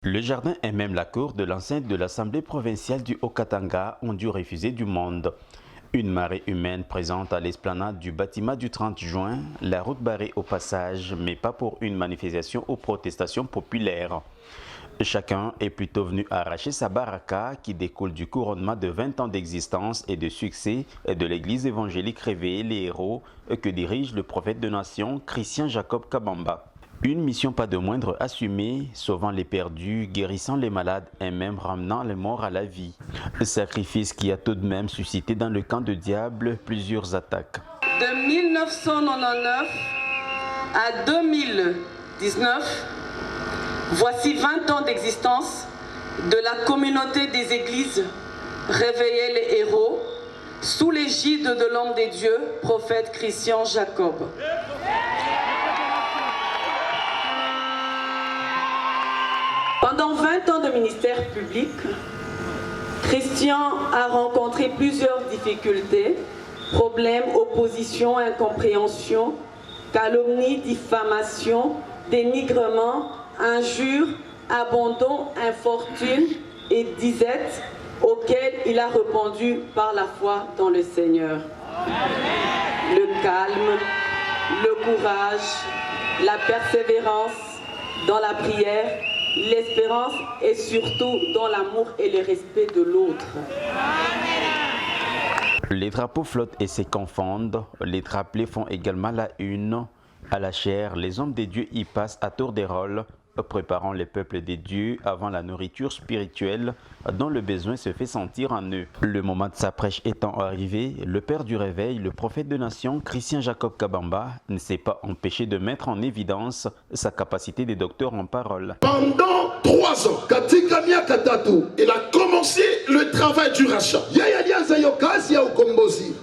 Le jardin et même la cour de l'enceinte de l'Assemblée provinciale du Haut-Katanga ont dû refuser du monde. Une marée humaine présente à l'esplanade du bâtiment du 30 juin, la route barrée au passage, mais pas pour une manifestation ou protestation populaire. Chacun est plutôt venu arracher sa baraka qui découle du couronnement de 20 ans d'existence et de succès de l'église évangélique réveillée les héros que dirige le prophète de nation Christian Jacob Kabamba. Une mission pas de moindre assumée, sauvant les perdus, guérissant les malades et même ramenant les morts à la vie. Sacrifice qui a tout de même suscité dans le camp de diable plusieurs attaques. De 1999 à 2019, voici 20 ans d'existence de la communauté des églises réveillées les héros, sous l'égide de l'homme des dieux, prophète Christian Jacob. Pendant 20 ans de ministère public, Christian a rencontré plusieurs difficultés, problèmes, oppositions, incompréhensions, calomnies, diffamations, dénigrements, injures, abandon, infortune et disettes auxquelles il a répondu par la foi dans le Seigneur. Le calme, le courage, la persévérance dans la prière, l'espérance et surtout dans l'amour et le respect de l'autre. Les drapeaux flottent et se confondent, les drapeaux font également la une. À la chair, les hommes des dieux y passent à tour des rôles, préparant les peuples des dieux avant la nourriture spirituelle dont le besoin se fait sentir en eux. Le moment de sa prêche étant arrivé, le père du réveil, le prophète de nation, Christian Jacob Kabamba, ne s'est pas empêché de mettre en évidence sa capacité de docteur en parole. Pendant 3 ans, il a commencé le travail du rachat.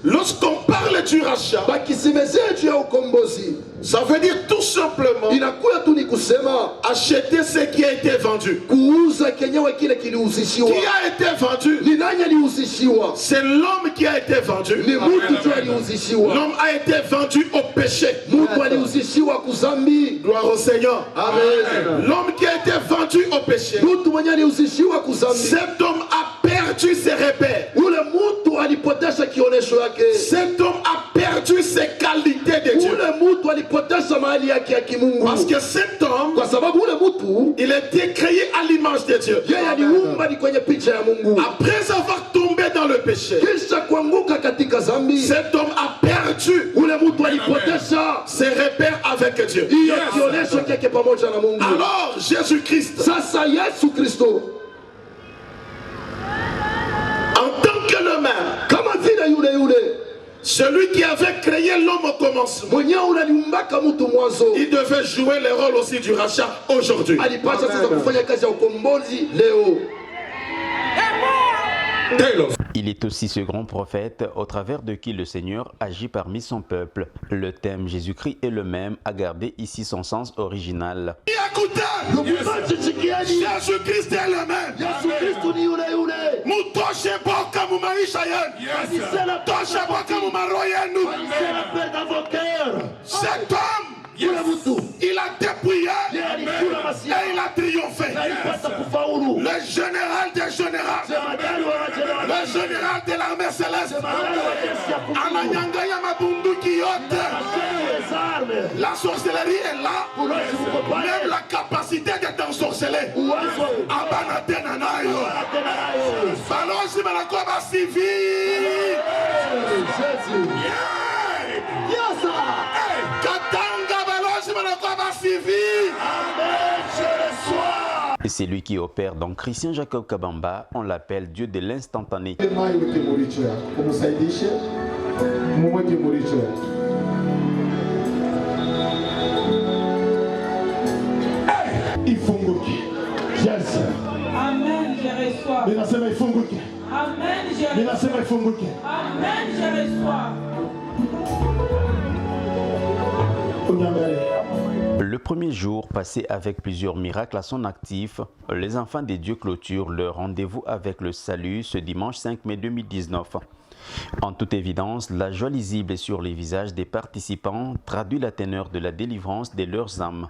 Lorsqu'on parle du rachat, ça veut dire tout simplement acheter ce qui a été vendu. Qui a été vendu? C'est l'homme qui a été vendu. L'homme a été vendu au péché. Gloire au Seigneur. L'homme qui a été vendu au péché. Cet homme a perdu ses repères. Cet homme a perdu ses qualités de Dieu. Parce que cet homme, il a été créé à l'image de Dieu. Après avoir tombé dans le péché, cet homme a perdu ses repères avec Dieu. Alors Jésus-Christ, en tant que le maire, celui qui avait créé l'homme au commencement, il devait jouer le rôle aussi du rachat aujourd'hui. Il est aussi ce grand prophète au travers de qui le Seigneur agit parmi son peuple. Le thème Jésus-Christ est le même, a gardé ici son sens original. Écoutez, Jésus-Christ est le même. Cet homme, il a dépouillé et il a triomphé. Le général des généraux, le général de l'armée céleste, la sorcellerie est là. Même la capacité de t'ensorceler. Et c'est lui qui opère donc Christian Jacob Kabamba, on l'appelle Dieu de l'instantané. Amen, je reçois. Amen, je reçois. Amen, je reçois. Le premier jour passé avec plusieurs miracles à son actif, les enfants des dieux clôturent leur rendez-vous avec le salut ce dimanche 5 mai 2019. En toute évidence, la joie lisible sur les visages des participants traduit la teneur de la délivrance de leurs âmes.